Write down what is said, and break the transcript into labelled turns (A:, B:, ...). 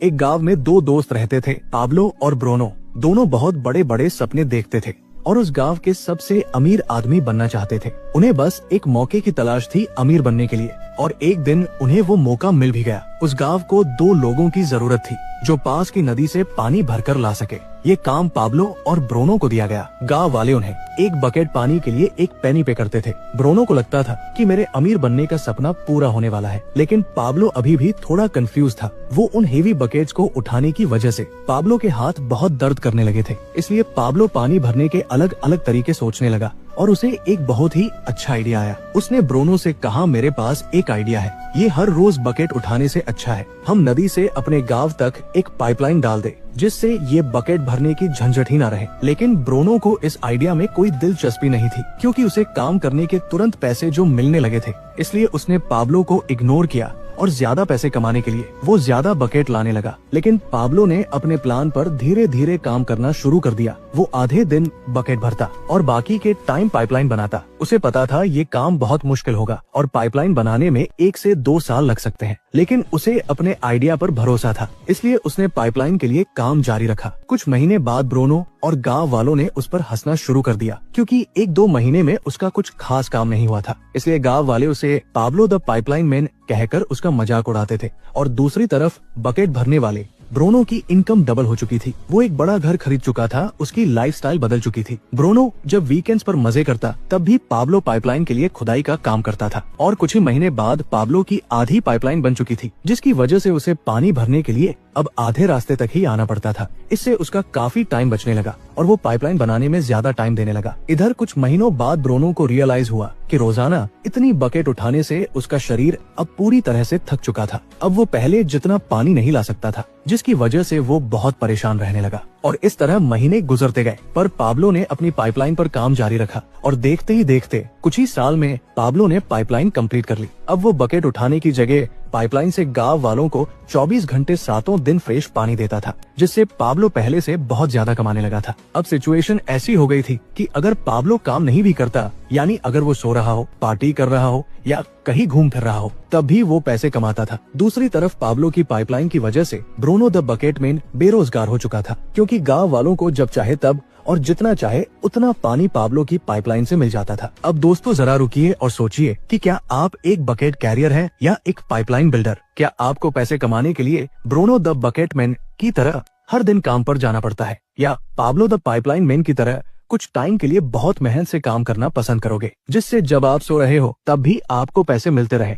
A: एक गांव में दो दोस्त रहते थे, पाब्लो और ब्रूनो। दोनों बहुत बड़े बड़े सपने देखते थे और उस गांव के सबसे अमीर आदमी बनना चाहते थे। उन्हें बस एक मौके की तलाश थी अमीर बनने के लिए, और एक दिन उन्हें वो मौका मिल भी गया। उस गांव को दो लोगों की जरूरत थी जो पास की नदी से पानी भरकर ला सके। ये काम पाब्लो और ब्रूनो को दिया गया। गांव वाले उन्हें एक बकेट पानी के लिए एक पेनी पे करते थे। ब्रूनो को लगता था कि मेरे अमीर बनने का सपना पूरा होने वाला है, लेकिन पाब्लो अभी भी थोड़ा कंफ्यूज था। वो उन हेवी बकेट्स को उठाने की वजह से पाब्लो के हाथ बहुत दर्द करने लगे थे। इसलिए पाब्लो पानी भरने के अलग अलग तरीके सोचने लगा और उसे एक बहुत ही अच्छा आइडिया आया। उसने ब्रूनो से कहा, मेरे पास एक आइडिया है, ये हर रोज बकेट उठाने से अच्छा है हम नदी से अपने गांव तक एक पाइपलाइन डाल दे, जिससे ये बकेट भरने की झंझट ही न रहे। लेकिन ब्रूनो को इस आइडिया में कोई दिलचस्पी नहीं थी, क्योंकि उसे काम करने के तुरंत पैसे जो मिलने लगे थे। इसलिए उसने पाब्लो को इग्नोर किया और ज्यादा पैसे कमाने के लिए वो ज्यादा बकेट लाने लगा। लेकिन पाब्लो ने अपने प्लान पर धीरे धीरे काम करना शुरू कर दिया। वो आधे दिन बकेट भरता और बाकी के टाइम पाइपलाइन बनाता। उसे पता था ये काम बहुत मुश्किल होगा और पाइपलाइन बनाने में 1 से 2 साल लग सकते हैं, लेकिन उसे अपने आइडिया पर भरोसा था। इसलिए उसने पाइपलाइन के लिए काम जारी रखा। कुछ महीने बाद ब्रूनो और गांव वालों ने उस पर हंसना शुरू कर दिया, क्योंकि 1-2 महीने में उसका कुछ खास काम नहीं हुआ था। इसलिए गांव वाले उसे पाब्लो द पाइपलाइन मैन कहकर उसका मजाक उड़ाते थे। और दूसरी तरफ बकेट भरने वाले ब्रूनो की इनकम डबल हो चुकी थी। वो एक बड़ा घर खरीद चुका था, उसकी लाइफस्टाइल बदल चुकी थी। ब्रूनो जब वीकेंड्स पर मजे करता, तब भी पाब्लो पाइपलाइन के लिए खुदाई का काम करता था। और कुछ ही महीने बाद पाब्लो की आधी पाइपलाइन बन चुकी थी, जिसकी वजह से उसे पानी भरने के लिए अब आधे रास्ते तक ही आना पड़ता था। इससे उसका काफी टाइम बचने लगा और वो पाइपलाइन बनाने में ज्यादा टाइम देने लगा। इधर कुछ महीनों बाद ब्रूनो को रियलाइज हुआ कि रोजाना इतनी बकेट उठाने से उसका शरीर अब पूरी तरह से थक चुका था। अब वो पहले जितना पानी नहीं ला सकता था, जिसकी वजह से वो बहुत परेशान रहने लगा। और इस तरह महीने गुजरते गए, पर पाब्लो ने अपनी पाइपलाइन पर काम जारी रखा और देखते ही देखते कुछ ही साल में पाब्लो ने पाइपलाइन कंप्लीट कर ली। अब वो बकेट उठाने की जगह पाइपलाइन से गांव वालों को 24 घंटे 7 दिन फ्रेश पानी देता था, जिससे पाब्लो पहले से बहुत ज्यादा कमाने लगा था। अब सिचुएशन ऐसी हो गई थी कि अगर पाब्लो काम नहीं भी करता, यानी अगर वो सो रहा हो, पार्टी कर रहा हो या कहीं घूम फिर रहा हो, तब भी वो पैसे कमाता था। दूसरी तरफ पाब्लो की पाइपलाइन की वजह से ब्रूनो द बकेट मैन बेरोजगार हो चुका था, क्योंकि गांव वालों को जब चाहे तब और जितना चाहे उतना पानी पाब्लो की पाइपलाइन से मिल जाता था। अब दोस्तों जरा रुकिए और सोचिए कि क्या आप एक बकेट कैरियर हैं या एक पाइपलाइन बिल्डर? क्या आपको पैसे कमाने के लिए ब्रूनो द बकेट मैन की तरह हर दिन काम पर जाना पड़ता है, या पाब्लो द पाइपलाइन मैन की तरह कुछ टाइम के लिए बहुत मेहनत से काम करना पसंद करोगे, जिससे जब आप सो रहे हो तब भी आपको पैसे मिलते रहे?